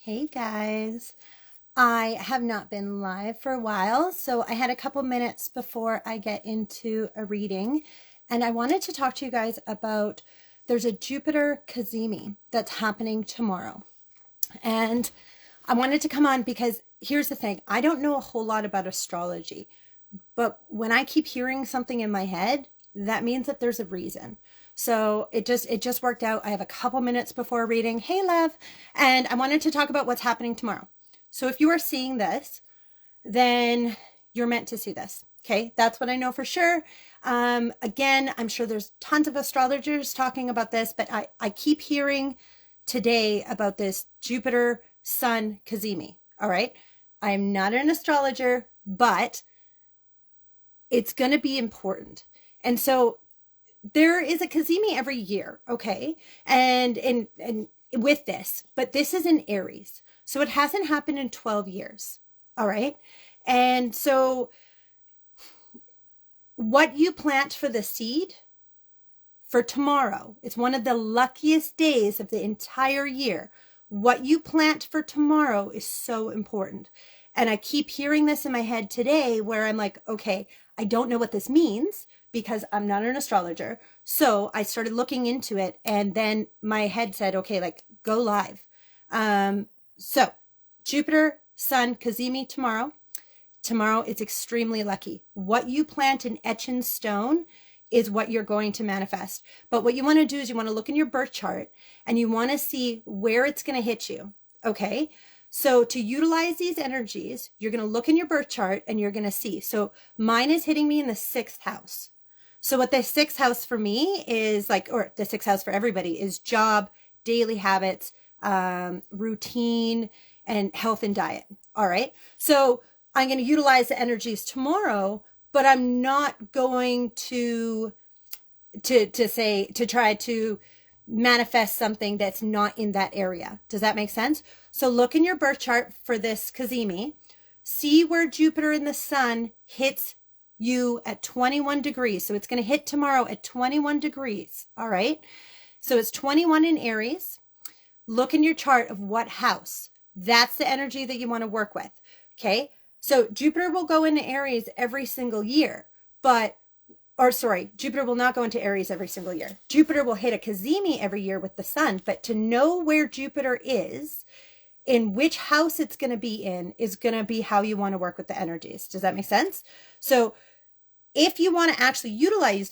Hey guys, I have not been live for a while, so I had a couple minutes before I get into a reading, and I wanted to talk to you guys about there's a Jupiter Cazimi that's happening tomorrow. And I wanted to come on because here's the thing, I don't know a whole lot about astrology, but when I keep hearing something in my head, that means that there's a reason. So it just worked out. I have a couple minutes before reading. Hey, love. And I wanted to talk about what's happening tomorrow. So if you are seeing this, then you're meant to see this. Okay. That's what I know for sure. Again, I'm sure there's tons of astrologers talking about this, but I keep hearing today about this Jupiter Sun Cazimi. All right. I'm not an astrologer, but it's going to be important. And so there is a Cazimi every year, okay? And with this, but this is in Aries. So it hasn't happened in 12 years, all right? And so what you plant for the seed for tomorrow, it's one of the luckiest days of the entire year. What you plant for tomorrow is so important. And I keep hearing this in my head today where I'm like, okay, I don't know what this means because I'm not an astrologer. So I started looking into it and then my head said, okay, like go live. So Jupiter, Sun, Cazimi tomorrow. Tomorrow is extremely lucky. What you plant in etch in stone is what you're going to manifest. But what you want to do is you want to look in your birth chart and you want to see where it's going to hit you. Okay. So to utilize these energies, you're going to look in your birth chart and you're going to see. So mine is hitting me in the 6th house. So what the 6th house for me is like, or the 6th house for everybody is job, daily habits, routine, and health and diet. All right. So I'm going to utilize the energies tomorrow, but I'm not going to try to manifest something that's not in that area. Does that make sense? So look in your birth chart for this Cazimi, see where Jupiter and the Sun hits you at 21 degrees. So it's going to hit tomorrow at 21 degrees. All right. So it's 21 in Aries. Look in your chart of what house. That's the energy that you want to work with. Okay. So Jupiter will go into Aries every single year, Jupiter will not go into Aries every single year. Jupiter will hit a Cazimi every year with the Sun, but to know where Jupiter is, in which house it's going to be in, is going to be how you want to work with the energies. Does that make sense? So if you want to actually utilize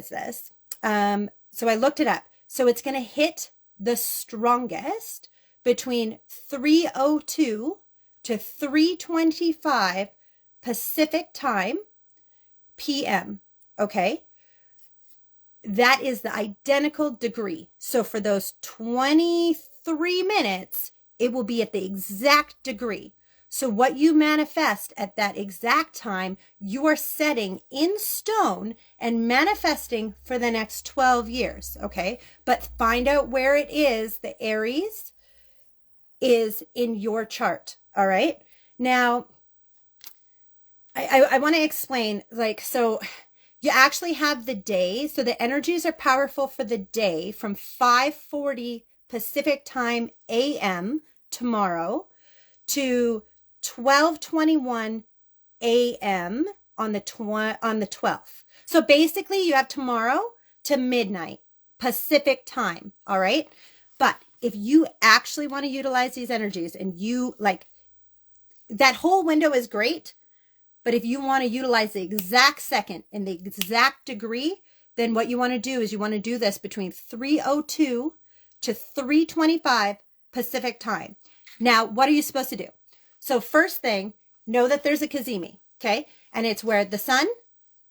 this, so I looked it up. So it's going to hit the strongest between 3:02 to 3:25 Pacific time PM. Okay. That is the identical degree. So for those 23 minutes, it will be at the exact degree. So what you manifest at that exact time, you are setting in stone and manifesting for the next 12 years. Okay. But find out where it is. The Aries is in your chart. All right. Now, I want to explain, like, so you actually have the day. So the energies are powerful for the day from 5:40 Pacific time AM tomorrow to 12:21 AM on the 12th. So basically you have tomorrow to midnight Pacific time. All right. But if you actually want to utilize these energies and you like, that whole window is great. But if you want to utilize the exact second and the exact degree, then what you want to do is you want to do this between 3:02 to 3:25 Pacific time. Now, what are you supposed to do? So first thing, know that there's a Cazimi, okay? And it's where the Sun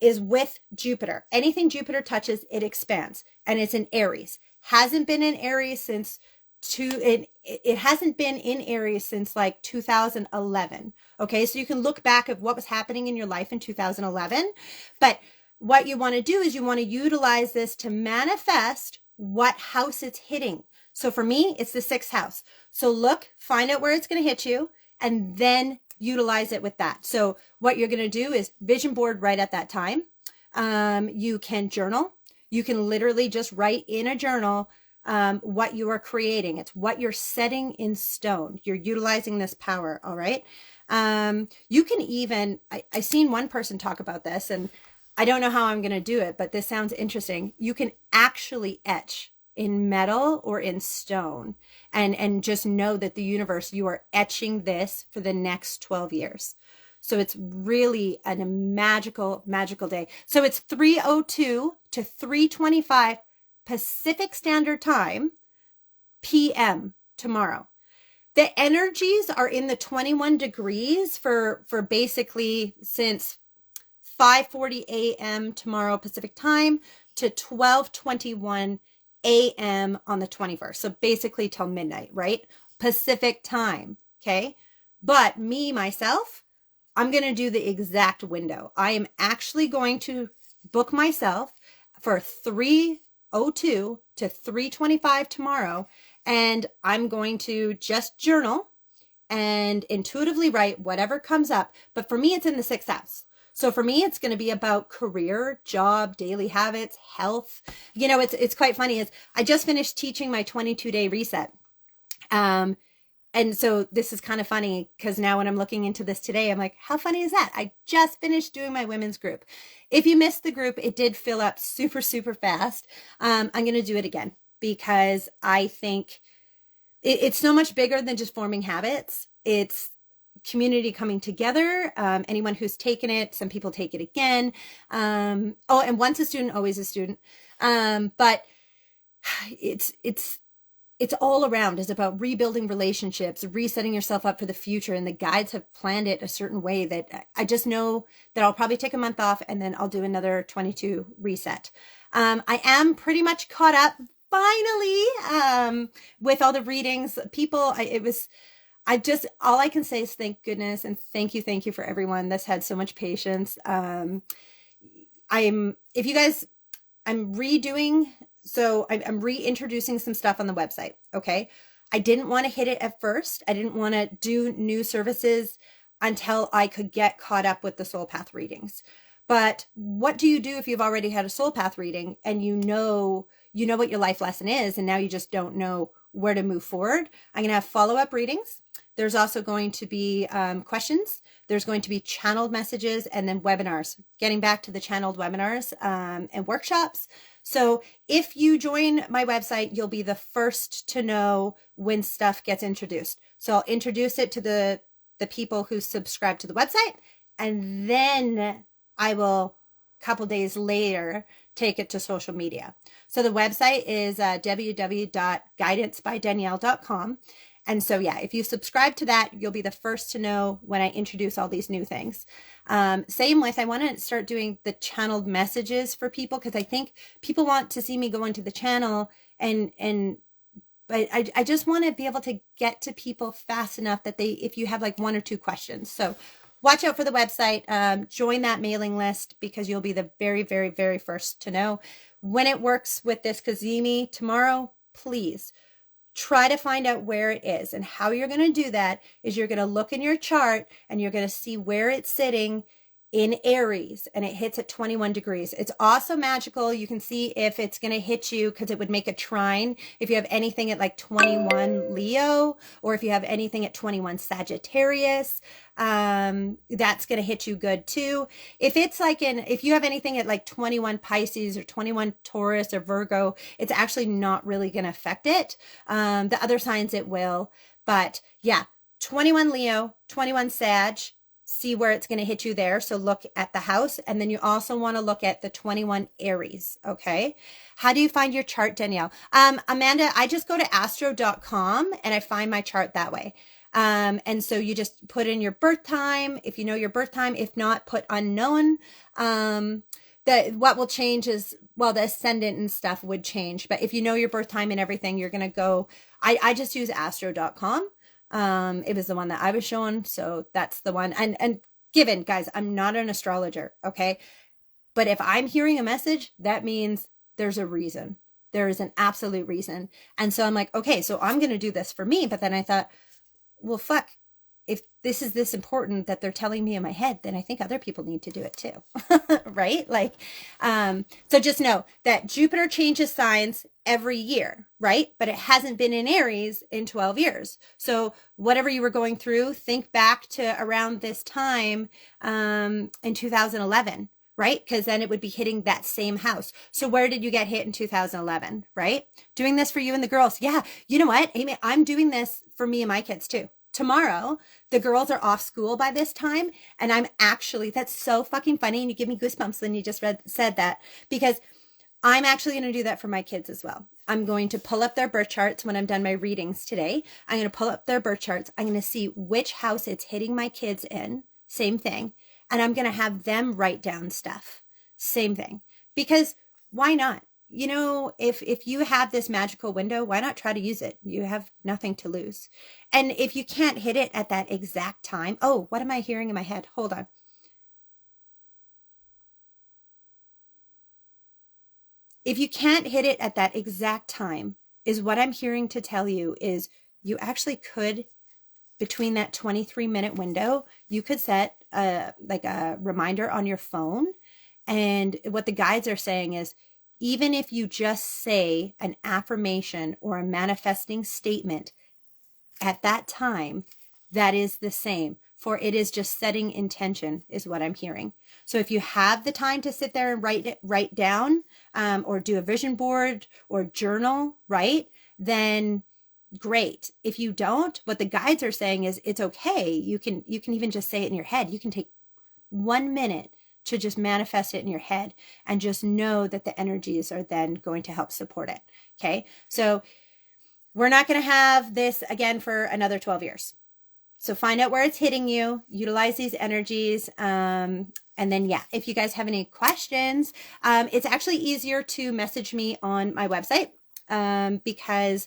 is with Jupiter. Anything Jupiter touches, it expands. And it's in Aries. Hasn't been in Aries since it hasn't been in Aries since like 2011. Okay. So you can look back at what was happening in your life in 2011. But what you want to do is you want to utilize this to manifest what house it's hitting. So for me, it's the 6th house. So look, find out where it's going to hit you and then utilize it with that. So what you're going to do is vision board right at that time. You can journal. You can literally just write in a journal what you are creating. It's what you're setting in stone. You're utilizing this power. All right. You can even, I seen one person talk about this, and I don't know how I'm going to do it, but this sounds interesting. You can actually etch in metal or in stone, and just know that the universe, you are etching this for the next 12 years. So it's really a magical, magical day. So it's 3:02 to 3:25 Pacific Standard Time, PM tomorrow. The energies are in the 21 degrees for basically since 5:40 a.m. tomorrow Pacific time to 12:21 a.m. on the 21st. So basically till midnight, right? Pacific time. Okay. But me, myself, I'm going to do the exact window. I am actually going to book myself for 3:02 to 3:25 tomorrow. And I'm going to just journal and intuitively write whatever comes up. But for me, it's in the 6th house. So for me, it's going to be about career, job, daily habits, health. You know, it's quite funny. I just finished teaching my 22-day reset. And so this is kind of funny because now when I'm looking into this today, I'm like, how funny is that? I just finished doing my women's group. If you missed the group, it did fill up super, super fast. I'm going to do it again because I think it's so much bigger than just forming habits. It's community coming together. Anyone who's taken it, some people take it again. And once a student, always a student. But it's all around. It's about rebuilding relationships, resetting yourself up for the future. And the guides have planned it a certain way that I just know that I'll probably take a month off and then I'll do another 22 reset. I am pretty much caught up finally, with all the readings. All I can say is thank goodness. And thank you for everyone that's had so much patience. I'm redoing. So I'm reintroducing some stuff on the website. Okay. I didn't want to hit it at first. I didn't want to do new services until I could get caught up with the soul path readings. But what do you do if you've already had a soul path reading and you know what your life lesson is, and now you just don't know where to move forward? I'm going to have follow-up readings. There's also going to be questions. There's going to be channeled messages and then webinars, getting back to the channeled webinars and workshops. So if you join my website, you'll be the first to know when stuff gets introduced. So I'll introduce it to the people who subscribe to the website, and then I will, a couple days later, take it to social media. So the website is www.guidancebydanielle.com. And so, yeah, if you subscribe to that, you'll be the first to know when I introduce all these new things. Same with, I want to start doing the channeled messages for people, because I think people want to see me go into the channel but I just want to be able to get to people fast enough that if you have like 1 or 2 questions. So watch out for the website, join that mailing list, because you'll be the very, very, very first to know when it works with this Cazimi tomorrow. Please try to find out where it is, and how you're going to do that is you're going to look in your chart and you're going to see where it's sitting in Aries, and it hits at 21 degrees. It's also magical. You can see if it's going to hit you, because it would make a trine if you have anything at like 21 Leo, or if you have anything at 21 Sagittarius. That's going to hit you good too. If you have anything at like 21 Pisces or 21 Taurus or Virgo, it's actually not really going to affect it. The other signs it will, but yeah, 21 Leo, 21 Sag, see where it's going to hit you there. So look at the house. And then you also want to look at the 21 Aries. Okay. How do you find your chart, Danielle? Amanda, I just go to astro.com and I find my chart that way. And so you just put in your birth time, if you know your birth time. If not, put unknown. What will change is, well, the ascendant and stuff would change. But if you know your birth time and everything, you're going to go, I just use astro.com. It was the one that I was showing. So that's the one. And given, guys, I'm not an astrologer. Okay. But if I'm hearing a message, that means there's a reason. There is an absolute reason. And so I'm like, okay, so I'm going to do this for me. But then I thought, well, fuck, if this is this important that they're telling me in my head, then I think other people need to do it too. Right? Like, so just know that Jupiter changes signs every year, right? But it hasn't been in Aries in 12 years. So whatever you were going through, think back to around this time, in 2011, right? Because then it would be hitting that same house. So where did you get hit in 2011, right? Doing this for you and the girls. Yeah. You know what, Amy, I'm doing this for me and my kids too. Tomorrow, the girls are off school by this time. And I'm actually, that's so fucking funny. And you give me goosebumps when you just said that, because I'm actually going to do that for my kids as well. I'm going to pull up their birth charts when I'm done my readings today. I'm going to pull up their birth charts. I'm going to see which house it's hitting my kids in. Same thing. And I'm going to have them write down stuff. Same thing. Because why not? You know, if you have this magical window, why not try to use it? You have nothing to lose. And if you can't hit it at that exact time, oh, what am I hearing in my head? Hold on. If you can't hit it at that exact time, is what I'm hearing to tell you is you actually could, between that 23-minute window, you could set like a reminder on your phone. And what the guides are saying is, even if you just say an affirmation or a manifesting statement at that time, that is the same. For it is just setting intention, is what I'm hearing. So if you have the time to sit there and write down, or do a vision board or journal, right? Then great. If you don't, what the guides are saying is it's okay. You can even just say it in your head. You can take 1 minute to just manifest it in your head and just know that the energies are then going to help support it. Okay. So we're not going to have this again for another 12 years. So find out where it's hitting you, utilize these energies. And then, yeah, if you guys have any questions, it's actually easier to message me on my website, because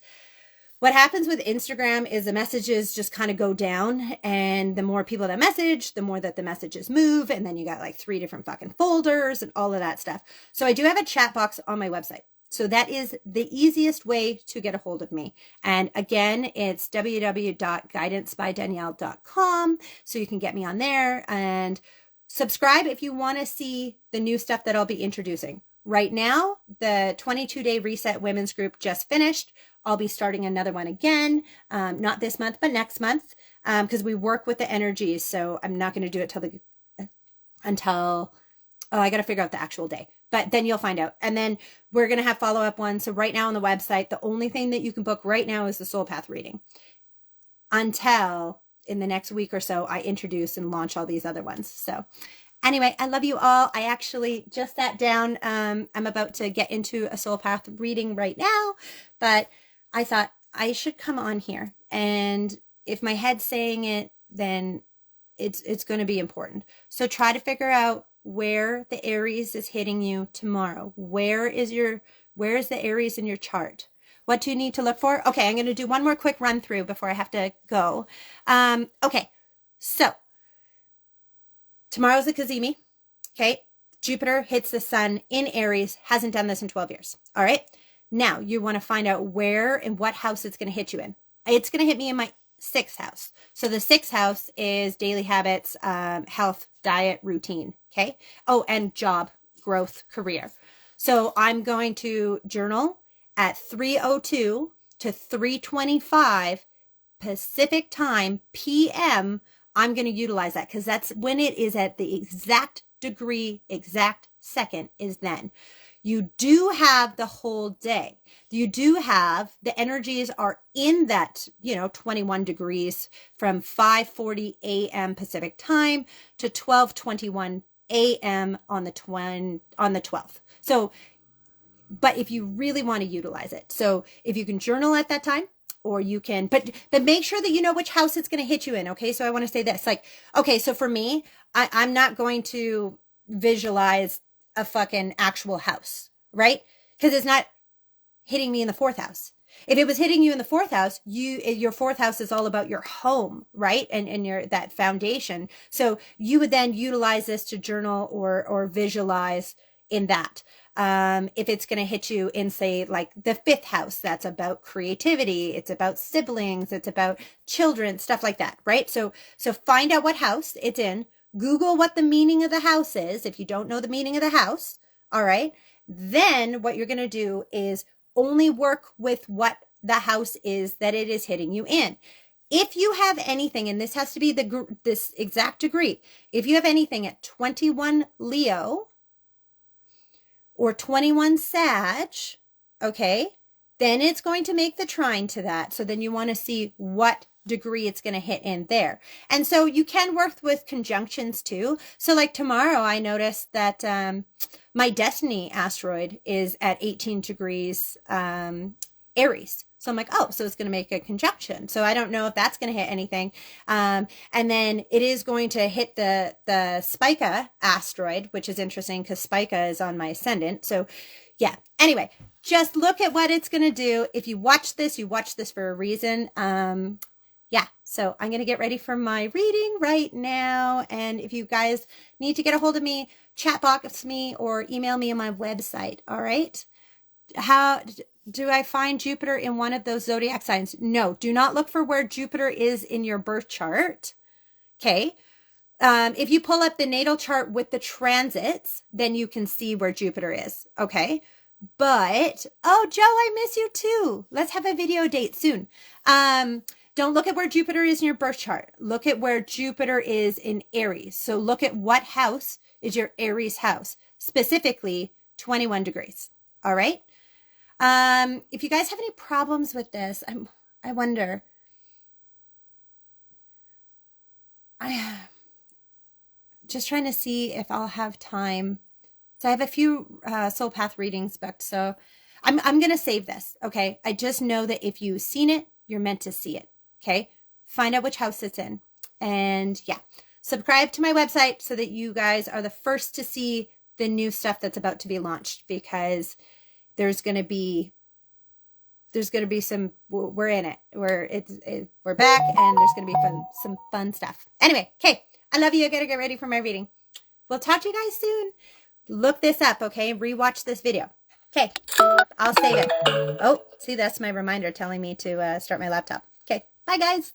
what happens with Instagram is the messages just kind of go down, and the more people that message, the more that the messages move. And then you got like 3 different fucking folders and all of that stuff. So I do have a chat box on my website. So that is the easiest way to get a hold of me. And again, it's www.guidancebydanielle.com. So you can get me on there and subscribe if you want to see the new stuff that I'll be introducing. Right now, the 22-day reset women's group just finished. I'll be starting another one again, not this month, but next month, because we work with the energies. So I'm not going to do it until I got to figure out the actual day. But then you'll find out. And then we're going to have follow-up ones. So right now on the website, the only thing that you can book right now is the Soul Path reading, until in the next week or so I introduce and launch all these other ones. So anyway, I love you all. I actually just sat down. I'm about to get into a Soul Path reading right now, but I thought I should come on here. And if my head's saying it, then it's going to be important. So try to figure out where the Aries is hitting you tomorrow. Where is the Aries in your chart? What do you need to look for? Okay, I'm going to do one more quick run through before I have to go. Okay, so tomorrow's the Cazimi. Okay, Jupiter hits the sun in Aries. Hasn't done this in 12 years. All right, now you want to find out where and what house it's going to hit you in. It's going to hit me in my 6th house. So the 6th house is daily habits, health, diet, routine. Okay. Oh, and job, growth, career. So I'm going to journal at 3:02 to 3:25 Pacific time, PM. I'm going to utilize that because that's when it is at the exact degree, exact second is then. You do have the whole day. You do have the energies are in that, 21 degrees from 5:40 a.m. Pacific time to 12:21 a.m. on the 12th. So, but if you really want to utilize it, so if you can journal at that time, or you can, but make sure that you know which house it's going to hit you in. Okay. So I want to say this, like, okay, so for me, I'm not going to visualize a fucking actual house, right? Because it's not hitting me in the 4th house. If it was hitting you in the 4th house, your 4th house is all about your home, right? And your that foundation. So you would then utilize this to journal or visualize in that. If it's going to hit you in, say, like the 5th house, that's about creativity. It's about siblings. It's about children, stuff like that, right? So find out what house it's in. Google what the meaning of the house is. If you don't know the meaning of the house, all right, then what you're going to do is only work with what the house is that it is hitting you in. If you have anything, and this has to be this exact degree, if you have anything at 21 Leo or 21 Sag, okay, then it's going to make the trine to that. So then you want to see what degree it's going to hit in there. And so you can work with conjunctions too. So like tomorrow, I noticed that my Destiny asteroid is at 18 degrees Aries. So I'm like, oh, so it's going to make a conjunction. So I don't know if that's going to hit anything. And then it is going to hit the Spica asteroid, which is interesting because Spica is on my ascendant. So yeah, anyway, just look at what it's going to do. If you watch this for a reason. Yeah, so I'm going to get ready for my reading right now. And if you guys need to get a hold of me, chat box me or email me on my website. All right. How do I find Jupiter in one of those zodiac signs? No, do not look for where Jupiter is in your birth chart. Okay. If you pull up the natal chart with the transits, then you can see where Jupiter is. Okay. But, oh, Joe, I miss you too. Let's have a video date soon. Don't look at where Jupiter is in your birth chart. Look at where Jupiter is in Aries. So look at what house is your Aries house, specifically 21 degrees. All right. If you guys have any problems with this, I wonder. I just trying to see if I'll have time. So I have a few soul path readings booked. So I'm going to save this. Okay. I just know that if you've seen it, you're meant to see it. Okay. Find out which house it's in. And yeah, subscribe to my website so that you guys are the first to see the new stuff that's about to be launched, because there's going to be some, we're in it, we're back, and there's going to be some fun stuff. Anyway. Okay. I love you. I got to get ready for my reading. We'll talk to you guys soon. Look this up. Okay. Rewatch this video. Okay. I'll save it. Oh, see, that's my reminder telling me to start my laptop. Okay. Bye guys.